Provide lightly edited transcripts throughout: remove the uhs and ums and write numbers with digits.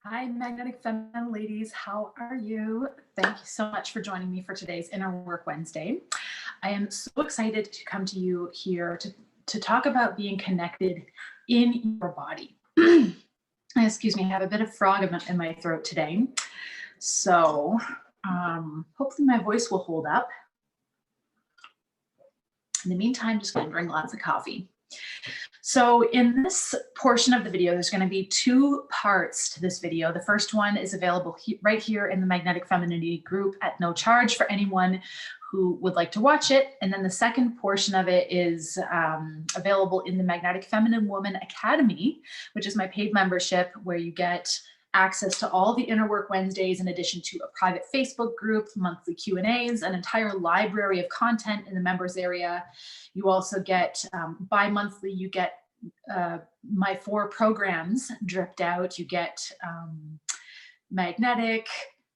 Hi, Magnetic Feminine ladies. How are you? Thank you so much for joining me for today's Inner Work Wednesday. I am so excited to come to you here to talk about being connected in your body. Excuse me, I have a bit of frog in my throat today. So hopefully my voice will hold up. In the meantime, just going to drink lots of coffee. So in this portion of the video, there's going to be two parts to this video. The first one is available right here in the Magnetic Femininity group at no charge for anyone who would like to watch it. And then the second portion of it is available in the Magnetic Feminine Woman Academy, which is my paid membership where you get access to all the Inner Work Wednesdays in addition to a private Facebook group, monthly Q&As, an entire library of content in the members area. You also get bi-monthly, you get my 4 programs dripped out. You get Magnetic,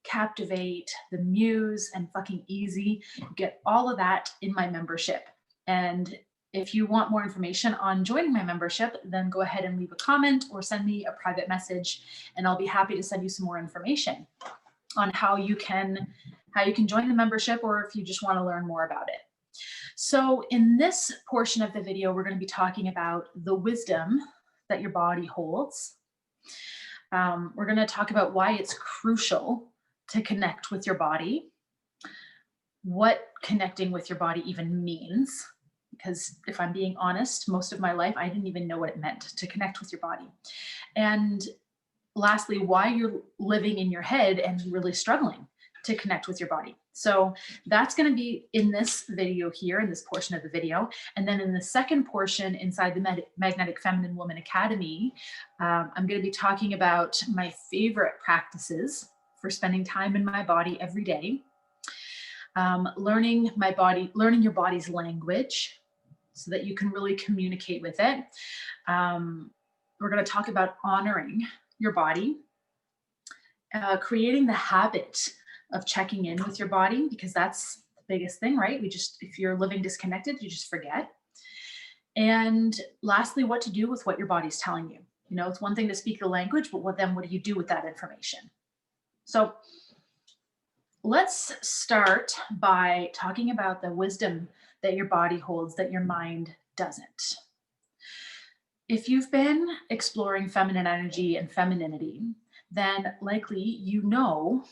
Captivate, The Muse, and Fucking Easy. You get all of that in my membership. And if you want more information on joining my membership, then go ahead and leave a comment or send me a private message, and I'll be happy to send you some more information on how you can join the membership, or if you just want to learn more about it. So in this portion of the video, we're going to be talking about the wisdom that your body holds. We're going to talk about why it's crucial to connect with your body, what connecting with your body even means, because if I'm being honest, most of my life, I didn't even know what it meant to connect with your body. And lastly, why you're living in your head and really struggling to connect with your body. So that's going to be in this video here, in this portion of the video. And then in the second portion inside the Magnetic Feminine Woman Academy, I'm going to be talking about my favorite practices for spending time in my body every day, learning your body's language so that you can really communicate with it. We're going to talk about honoring your body, creating the habit of checking in with your body, because that's the biggest thing, right? If you're living disconnected, you just forget. And lastly, what to do with what your body's telling you. You know, it's one thing to speak the language, but what do you do with that information? So let's start by talking about the wisdom that your body holds that your mind doesn't. If you've been exploring feminine energy and femininity, then likely you know,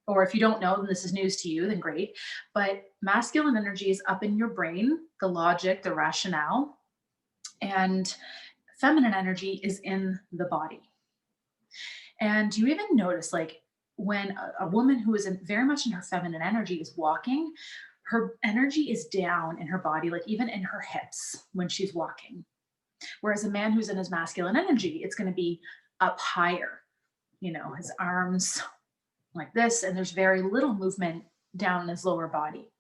or if you don't know, then this is news to you, then great. But masculine energy is up in your brain, the logic, the rationale, and feminine energy is in the body. And you even notice, like, when a woman who is very much in her feminine energy is walking, her energy is down in her body, like even in her hips when she's walking. Whereas a man who's in his masculine energy, it's going to be up higher, you know, his arms like this, and there's very little movement down in his lower body.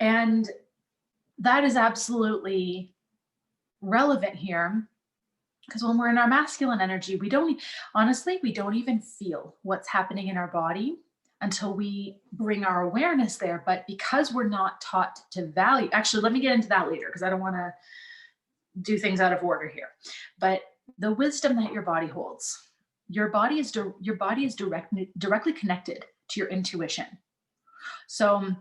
And that is absolutely relevant here, because when we're in our masculine energy, we don't even feel what's happening in our body until we bring our awareness there. But because we're not taught to value, actually, let me get into that later, because I don't want to do things out of order here. But the wisdom that your body holds, your body is directly connected to your intuition. So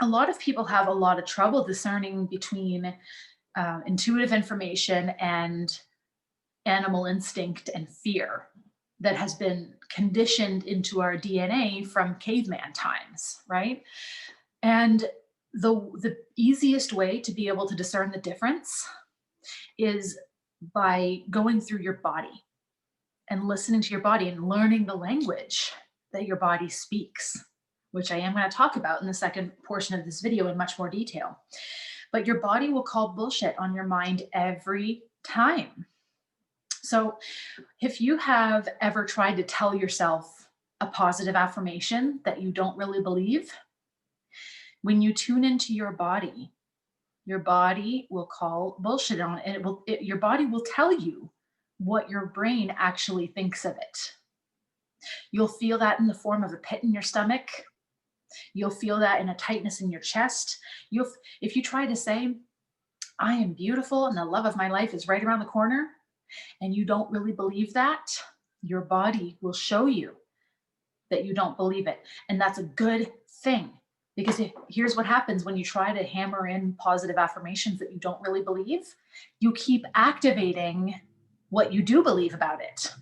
a lot of people have a lot of trouble discerning between intuitive information and animal instinct and fear that has been conditioned into our DNA from caveman times, right? And the easiest way to be able to discern the difference is by going through your body and listening to your body and learning the language that your body speaks, which I am going to talk about in the second portion of this video in much more detail. But your body will call bullshit on your mind every time. So if you have ever tried to tell yourself a positive affirmation that you don't really believe, when you tune into your body will call bullshit on it. Your body will tell you what your brain actually thinks of it. You'll feel that in the form of a pit in your stomach. You'll feel that in a tightness in your chest. If you try to say, I am beautiful and the love of my life is right around the corner, and you don't really believe that, Your body will show you that you don't believe it. And that's a good thing, because here's what happens when you try to hammer in positive affirmations that you don't really believe. You keep activating what you do believe about it.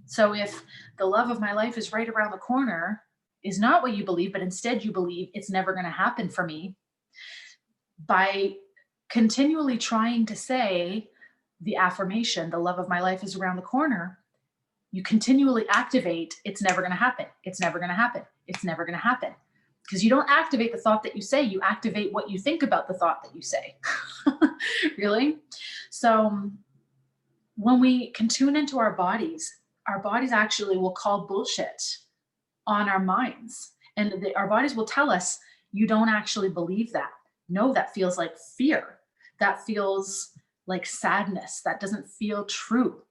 So if the love of my life is right around the corner is not what you believe, but instead you believe it's never going to happen for me, by continually trying to say the affirmation, the love of my life is around the corner, you continually activate, it's never going to happen. It's never going to happen. It's never going to happen. Because you don't activate the thought that you say, you activate what you think about the thought that you say. Really? So when we can tune into our bodies actually will call bullshit on our minds. And our bodies will tell us, you don't actually believe that. No, that feels like fear. That feels like sadness. That doesn't feel true.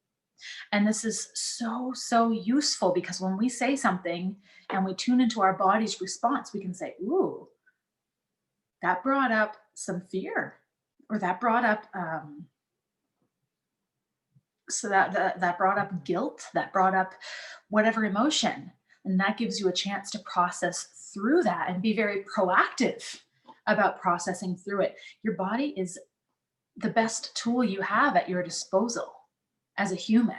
And this is so, so useful, because when we say something and we tune into our body's response, we can say, ooh, that brought up some fear, or that brought up, that brought up guilt, that brought up whatever emotion. And that gives you a chance to process through that and be very proactive about processing through it. Your body is the best tool you have at your disposal as a human.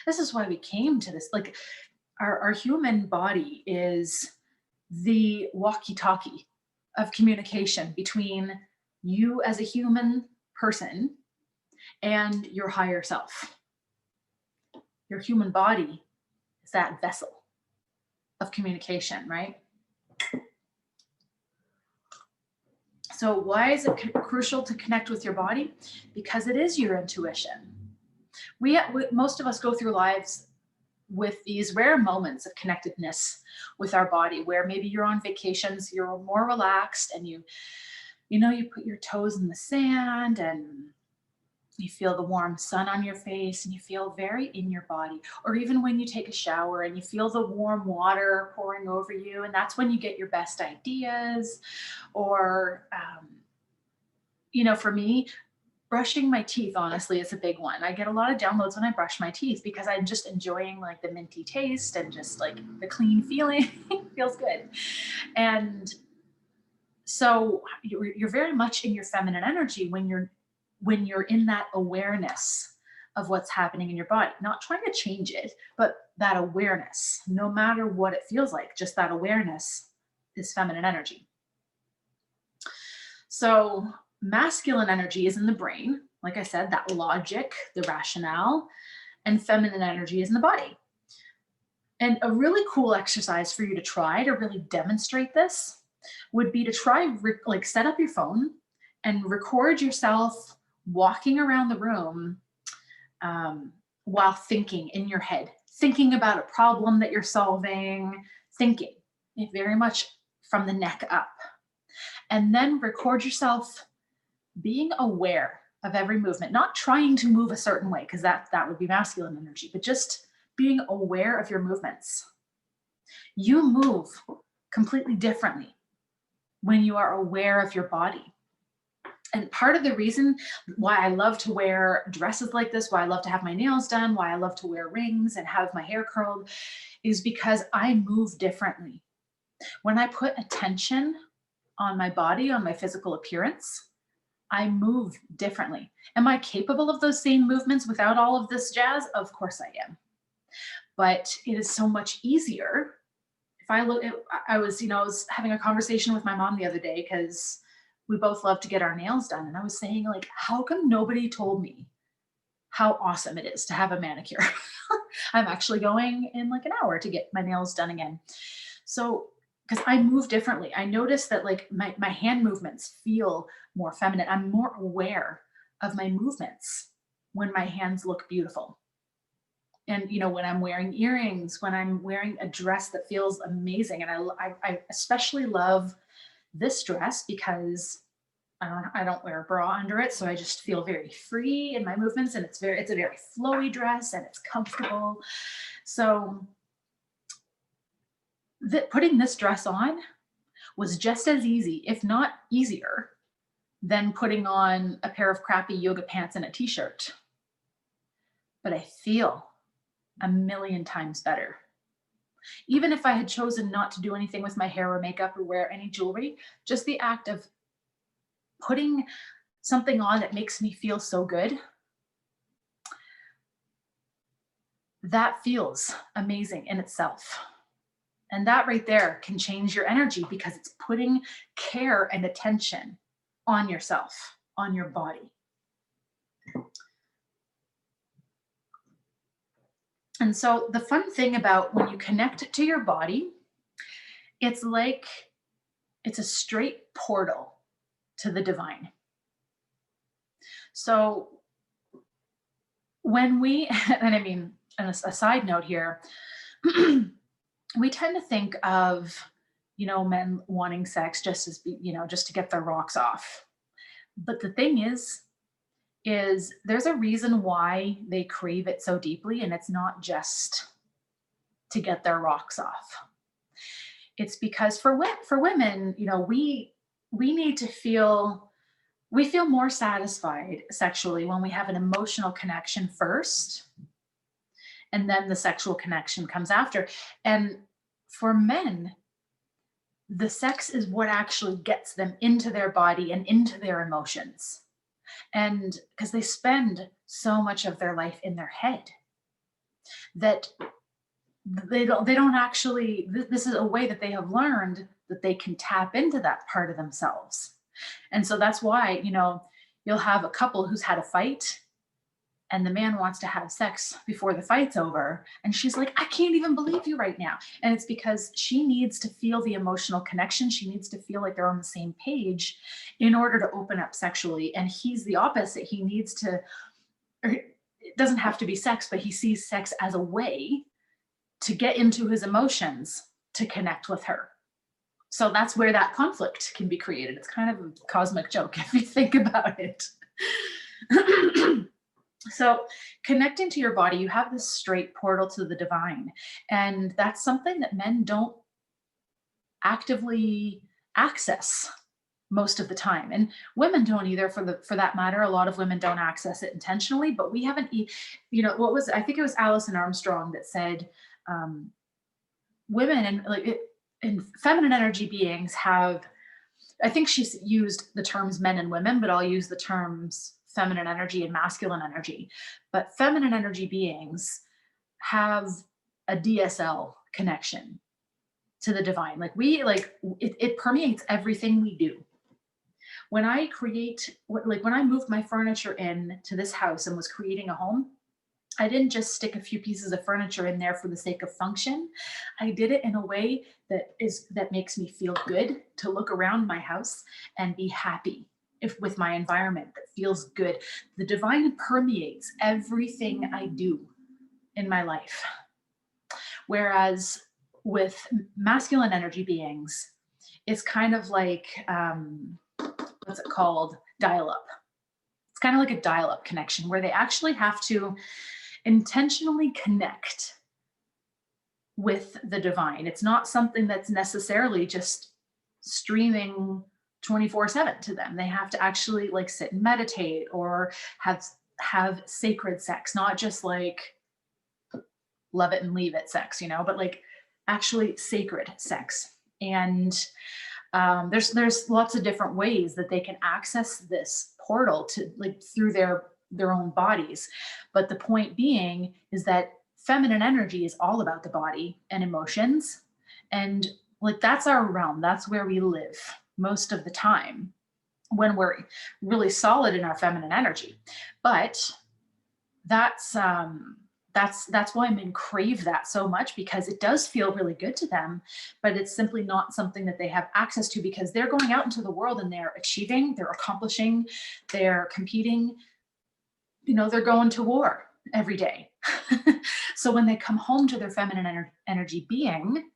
This is why we came to this. Like, our human body is the walkie talkie of communication between you as a human person and your higher self. Your human body is that vessel of communication, right? So, why is it crucial to connect with your body? Because it is your intuition. Most of us go through lives with these rare moments of connectedness with our body, where maybe you're on vacations, you're more relaxed, and you put your toes in the sand, and you feel the warm sun on your face, and you feel very in your body. Or even when you take a shower and you feel the warm water pouring over you, and that's when you get your best ideas. Or for me, brushing my teeth, honestly, is a big one. I get a lot of downloads when I brush my teeth, because I'm just enjoying like the minty taste and just like the clean feeling. Feels good. And so you're very much in your feminine energy when you're in that awareness of what's happening in your body, not trying to change it, but that awareness, no matter what it feels like, just that awareness is feminine energy. So masculine energy is in the brain, like I said, that logic, the rationale, and feminine energy is in the body. And a really cool exercise for you to try to really demonstrate this would be to try, like, set up your phone and record yourself walking around the room, while thinking in your head, thinking about a problem that you're solving, thinking very much from the neck up. And then record yourself being aware of every movement, not trying to move a certain way, because that would be masculine energy, but just being aware of your movements. You move completely differently when you are aware of your body. And part of the reason why I love to wear dresses like this, why I love to have my nails done, why I love to wear rings and have my hair curled, is because I move differently. When I put attention on my body, on my physical appearance, I move differently. Am I capable of those same movements without all of this jazz? Of course I am. But it is so much easier. If I look at, I was having a conversation with my mom the other day, because we both love to get our nails done. And I was saying, like, how come nobody told me how awesome it is to have a manicure? I'm actually going in like an hour to get my nails done again. So, because I move differently, I notice that, like, my hand movements feel more feminine. I'm more aware of my movements when my hands look beautiful. And when I'm wearing earrings, when I'm wearing a dress that feels amazing. And I especially love this dress because I don't wear a bra under it, so I just feel very free in my movements, and it's a very flowy dress, and it's comfortable. So putting this dress on was just as easy, if not easier, than putting on a pair of crappy yoga pants and a t-shirt. But I feel a million times better. Even if I had chosen not to do anything with my hair or makeup or wear any jewelry, just the act of putting something on that makes me feel so good, that feels amazing in itself. And that right there can change your energy because it's putting care and attention on yourself, on your body. And so the fun thing about when you connect to your body, it's like it's a straight portal to the divine. So when we, and I mean, and a side note here, we tend to think of, men wanting sex just as, just to get their rocks off. But the thing is there's a reason why they crave it so deeply, and it's not just to get their rocks off. It's because for women, we need to feel we feel more satisfied sexually when we have an emotional connection first, and then the sexual connection comes after. And for men, the sex is what actually gets them into their body and into their emotions. And because they spend so much of their life in their head that they don't actually, this is a way that they have learned that they can tap into that part of themselves. And so that's why, you'll have a couple who's had a fight, and the man wants to have sex before the fight's over, and she's like, I can't even believe you right now. And it's because she needs to feel the emotional connection. She needs to feel like they're on the same page in order to open up sexually. And he's the opposite. He needs to, or it doesn't have to be sex, but he sees sex as a way to get into his emotions to connect with her. So that's where that conflict can be created. It's kind of a cosmic joke if you think about it. So, connecting to your body, you have this straight portal to the divine. And that's something that men don't actively access most of the time. And women don't either, for that matter. A lot of women don't access it intentionally, but we haven't what was, I think it was Alison Armstrong that said, um, women and feminine energy beings have, I think she's used the terms men and women, but I'll use the terms feminine energy and masculine energy. But feminine energy beings have a DSL connection to the divine. It permeates everything we do. When I moved my furniture in to this house and was creating a home, I didn't just stick a few pieces of furniture in there for the sake of function. I did it in a way that makes me feel good to look around my house and be happy if with my environment that feels good. The divine permeates everything I do in my life. Whereas with masculine energy beings, it's kind of like what's it called? Dial up. It's kind of like a dial up connection where they actually have to intentionally connect with the divine. It's not something that's necessarily just streaming 24/7 to them. They have to actually like sit and meditate or have sacred sex, not just like love it and leave it sex, but like actually sacred sex. And there's lots of different ways that they can access this portal to like through their own bodies. But the point being is that feminine energy is all about the body and emotions. And like that's our realm. That's where we live most of the time when we're really solid in our feminine energy. But that's why men crave that so much, because it does feel really good to them, but it's simply not something that they have access to because they're going out into the world and they're achieving, they're accomplishing, they're competing, they're going to war every day. So when they come home to their feminine energy being,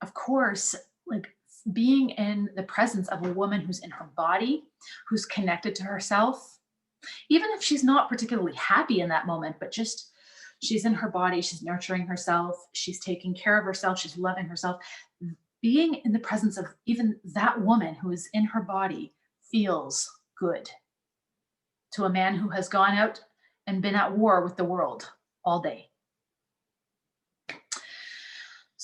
of course, like being in the presence of a woman who's in her body, who's connected to herself, even if she's not particularly happy in that moment, but just she's in her body, she's nurturing herself, she's taking care of herself, she's loving herself. Being in the presence of even that woman who is in her body feels good to a man who has gone out and been at war with the world all day.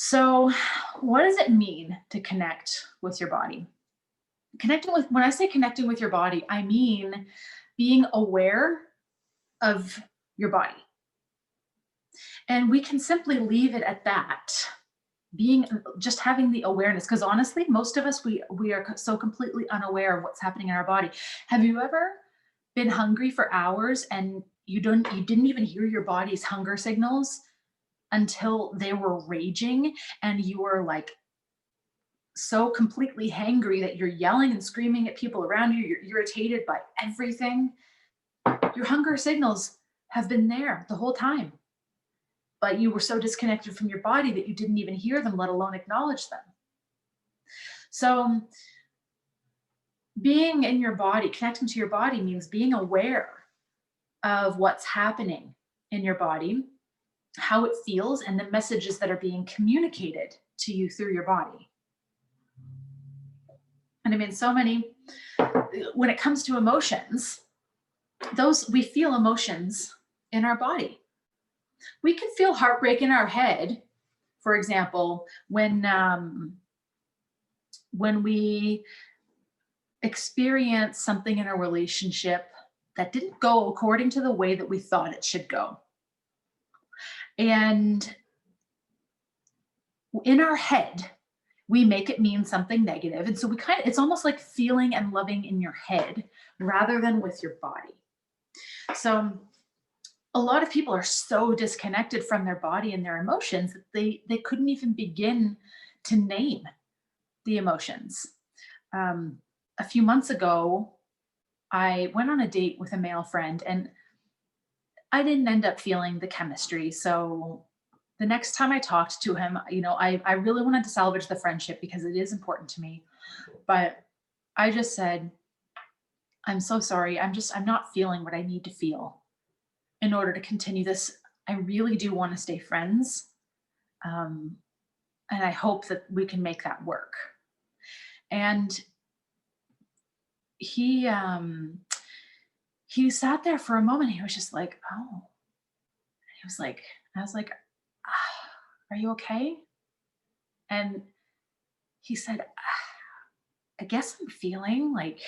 So, what does it mean to connect with your body? When I say connecting with your body, I mean being aware of your body. And we can simply leave it at that. Being just having the awareness, because honestly, most of us we are so completely unaware of what's happening in our body. Have you ever been hungry for hours and you didn't even hear your body's hunger signals until they were raging, and you were like so completely hangry that you're yelling and screaming at people around you, you're irritated by everything? Your hunger signals have been there the whole time, but you were so disconnected from your body that you didn't even hear them, let alone acknowledge them. So, being in your body, connecting to your body means being aware of what's happening in your body, how it feels, and the messages that are being communicated to you through your body. And I mean, when it comes to emotions, those we feel emotions in our body. We can feel heartbreak in our head, for example, when we experience something in a relationship that didn't go according to the way that we thought it should go. And in our head, we make it mean something negative. And so it's almost like feeling and loving in your head rather than with your body. So a lot of people are so disconnected from their body and their emotions that they couldn't even begin to name the emotions. A few months ago, I went on a date with a male friend and I didn't end up feeling the chemistry. So the next time I talked to him, I really wanted to salvage the friendship because it is important to me. But I just said, I'm so sorry. I'm not feeling what I need to feel in order to continue this. I really do want to stay friends. Um, and I hope that we can make that work. And he, um, he sat there for a moment. He was just like, oh, he was like, I was like, ah, are you okay? And he said, I guess I'm feeling like,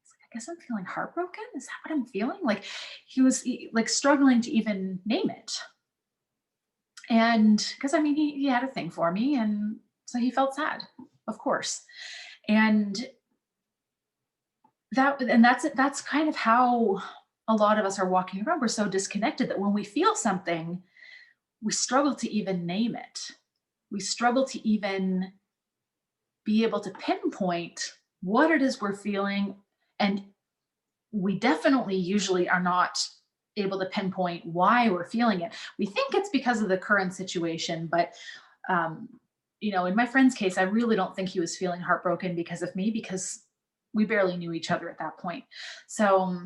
I guess I'm feeling heartbroken. Is that what I'm feeling? Like like struggling to even name it. And because I mean, he had a thing for me. And so he felt sad, of course. And that's kind of how a lot of us are walking around. We're so disconnected that when we feel something, we struggle to even name it. We struggle to even be able to pinpoint what it is we're feeling. And we definitely usually are not able to pinpoint why we're feeling it. We think it's because of the current situation, but um, in my friend's case, I really don't think he was feeling heartbroken because of me, because we barely knew each other at that point. So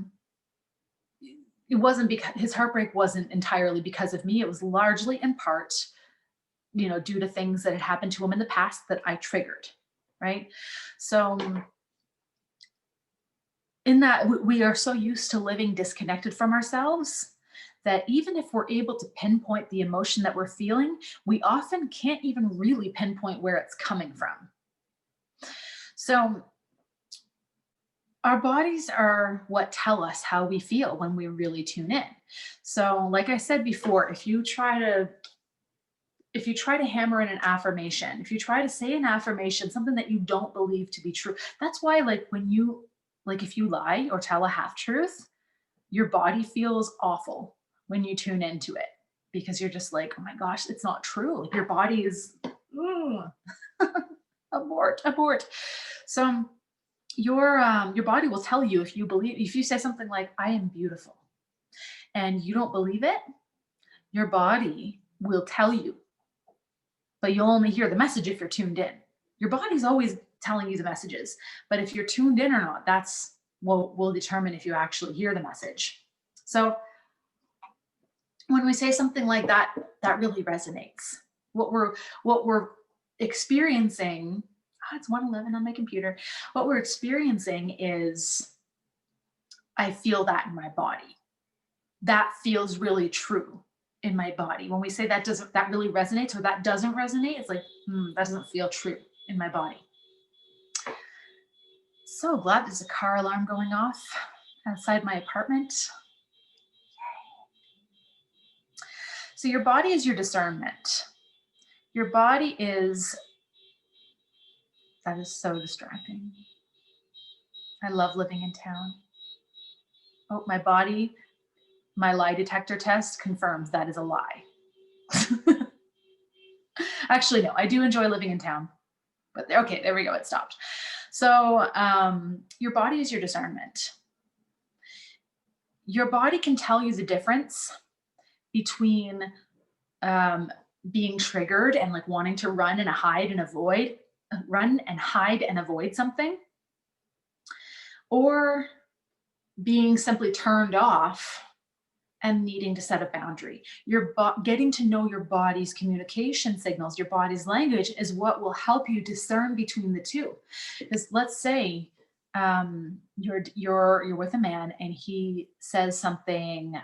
it wasn't because his heartbreak wasn't entirely because of me. It was largely in part, due to things that had happened to him in the past that I triggered. Right. So in that we are so used to living disconnected from ourselves that even if we're able to pinpoint the emotion that we're feeling, we often can't even really pinpoint where it's coming from. So our bodies are what tell us how we feel when we really tune in. So like I said before, if you try to hammer in an affirmation, if you try to say an affirmation, something that you don't believe to be true, that's why, if you lie or tell a half truth, your body feels awful when you tune into it, because you're just like, oh my gosh, it's not true. Like your body is, "Ugh." Abort, abort. So your body will tell you, if you say something like, I am beautiful, and you don't believe it, your body will tell you, but you'll only hear the message if you're tuned in. Your body's always telling you the messages, but if you're tuned in or not, that's what will determine if you actually hear the message. So when we say something like that, that really resonates. What we're experiencing, it's 1:11 on my computer. What we're experiencing is, I feel that in my body. That feels really true. in my body. When we say that really resonates or that doesn't resonate, it's like, that doesn't feel true in my body. So glad there's a car alarm going off outside my apartment. So your body is your discernment. Your body is, that is so distracting. I love living in town. Oh, my body, my lie detector test confirms that is a lie. Actually, no, I do enjoy living in town. But okay, there we go. It stopped. So your body is your discernment. Your body can tell you the difference between being triggered and like wanting to run and hide and avoid something, or being simply turned off and needing to set a boundary. Getting to know your body's communication signals, your body's language is what will help you discern between the two. Because let's say you're with a man and he says something.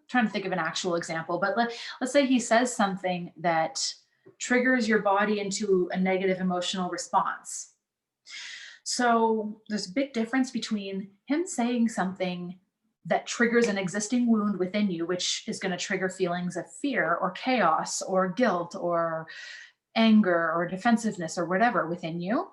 Trying to think of an actual example, but let's say he says something that triggers your body into a negative emotional response. So there's a big difference between him saying something that triggers an existing wound within you, which is going to trigger feelings of fear or chaos or guilt or anger or defensiveness or whatever within you,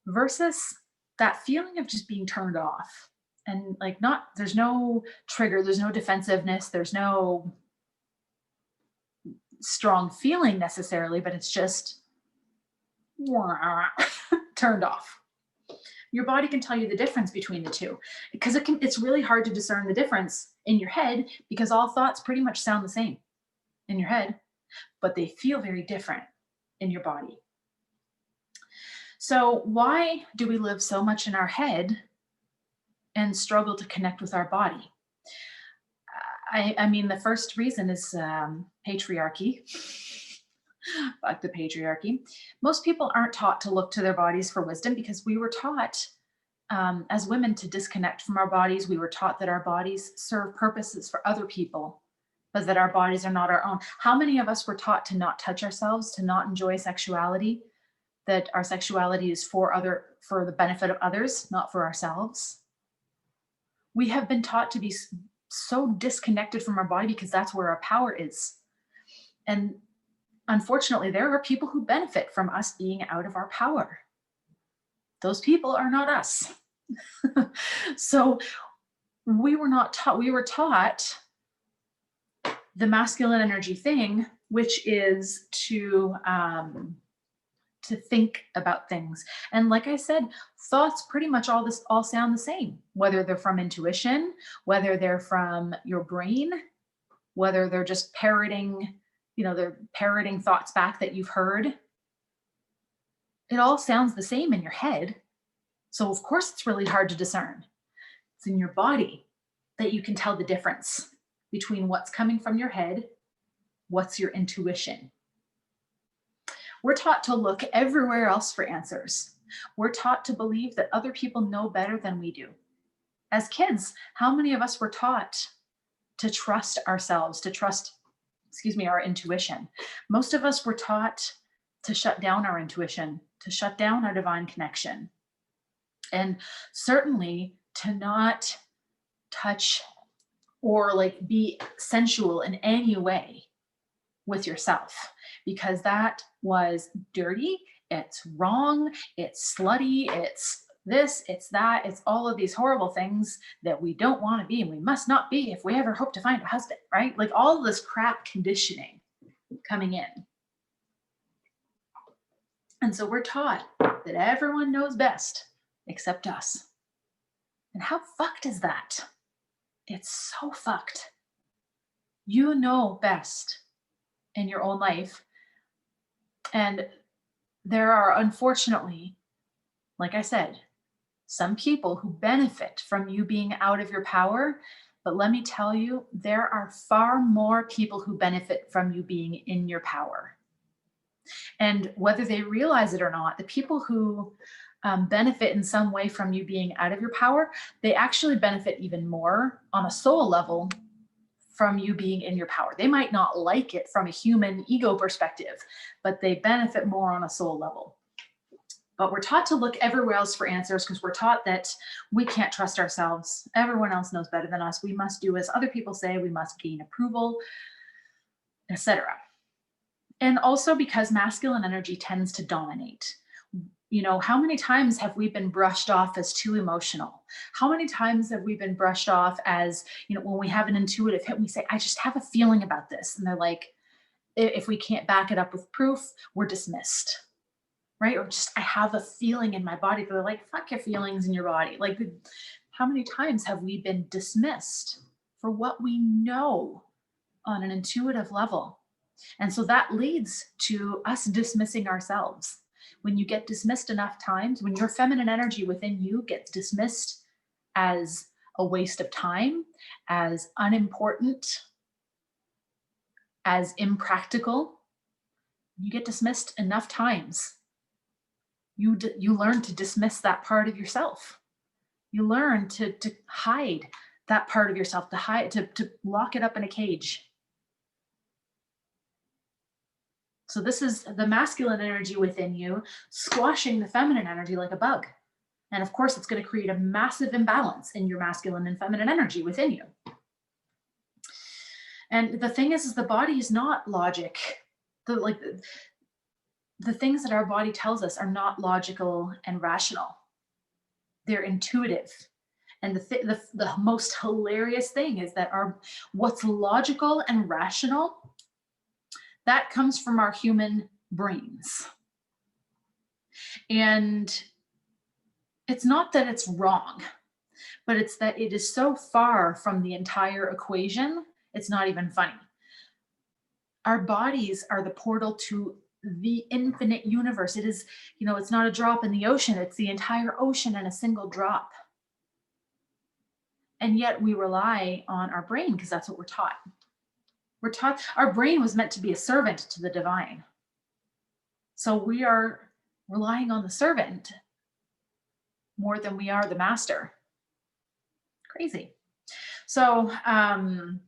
versus that feeling of just being turned off. And like, there's no trigger, there's no defensiveness, there's no strong feeling necessarily, but it's just turned off. Your body can tell you the difference between the two, because it's really hard to discern the difference in your head, because all thoughts pretty much sound the same in your head, but they feel very different in your body. So why do we live so much in our head and struggle to connect with our body? I mean, the first reason is patriarchy. Fuck the patriarchy. Most people aren't taught to look to their bodies for wisdom, because we were taught as women to disconnect from our bodies. We were taught that our bodies serve purposes for other people, but that our bodies are not our own. How many of us were taught to not touch ourselves, to not enjoy sexuality, that our sexuality is for the benefit of others, not for ourselves? We have been taught to be so disconnected from our body because that's where our power is. And unfortunately, there are people who benefit from us being out of our power. Those people are not us. So we were taught the masculine energy thing, which is to think about things. And like I said, thoughts pretty much all sound the same, whether they're from intuition, whether they're from your brain, whether they're just parroting thoughts back that you've heard. It all sounds the same in your head. So of course it's really hard to discern. It's in your body that you can tell the difference between what's coming from your head, what's your intuition. We're taught to look everywhere else for answers. We're taught to believe that other people know better than we do. As kids, how many of us were taught to trust ourselves, our intuition? Most of us were taught to shut down our intuition, to shut down our divine connection, and certainly to not touch or like be sensual in any way with yourself, because that was dirty, it's wrong, it's slutty, it's this, it's that, it's all of these horrible things that we don't want to be and we must not be if we ever hope to find a husband, right? Like all of this crap conditioning coming in. And so we're taught that everyone knows best except us. And how fucked is that? It's so fucked. You know best in your own life. And there are, unfortunately, like I said, some people who benefit from you being out of your power. But let me tell you, there are far more people who benefit from you being in your power. And whether they realize it or not, the people who benefit in some way from you being out of your power, they actually benefit even more on a soul level from you being in your power. They might not like it from a human ego perspective, but they benefit more on a soul level. But we're taught to look everywhere else for answers because we're taught that we can't trust ourselves. Everyone else knows better than us. We must do as other people say. We must gain approval, etc. And also because masculine energy tends to dominate. You know, how many times have we been brushed off as too emotional? How many times have we been brushed off as, you know, when we have an intuitive hit, we say, I just have a feeling about this. And they're like, if we can't back it up with proof, we're dismissed. Right? Or just, I have a feeling in my body. But they're like, fuck your feelings in your body. Like, how many times have we been dismissed for what we know on an intuitive level? And so that leads to us dismissing ourselves. When you get dismissed enough times, when your feminine energy within you gets dismissed as a waste of time, as unimportant, as impractical, you get dismissed enough times, you learn to dismiss that part of yourself. You learn to hide that part of yourself, to lock it up in a cage. So this is the masculine energy within you squashing the feminine energy like a bug. And of course, it's going to create a massive imbalance in your masculine and feminine energy within you. And the thing is the body is not logic. The things that our body tells us are not logical and rational. They're intuitive. And the most hilarious thing is that what's logical and rational, that comes from our human brains. And it's not that it's wrong, but it's that it is so far from the entire equation, it's not even funny. Our bodies are the portal to the infinite universe. It is, you know, it's not a drop in the ocean, it's the entire ocean in a single drop. And yet we rely on our brain because that's what we're taught. We're taught our brain was meant to be a servant to the divine. So we are relying on the servant more than we are the master. Crazy. So I'm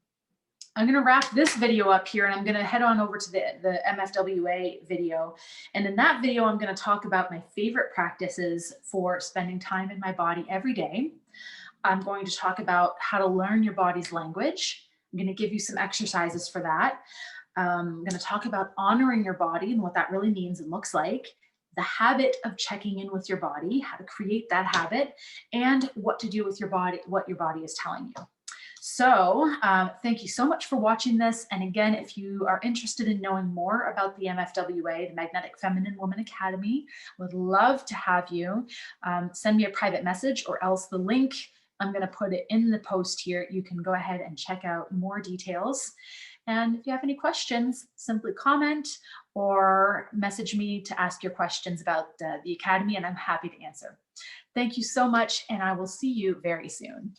going to wrap this video up here and I'm going to head on over to the MFWA video. And in that video, I'm going to talk about my favorite practices for spending time in my body every day. I'm going to talk about how to learn your body's language. I'm going to give you some exercises for that. I'm going to talk about honoring your body and what that really means and looks like, the habit of checking in with your body, how to create that habit, and what to do with your body, what your body is telling you. So thank you so much for watching this. And again, if you are interested in knowing more about the MFWA, the Magnetic Feminine Woman Academy, would love to have you send me a private message, or else the link, I'm going to put it in the post here. You can go ahead and check out more details. And if you have any questions, simply comment or message me to ask your questions about the Academy, and I'm happy to answer. Thank you so much, and I will see you very soon.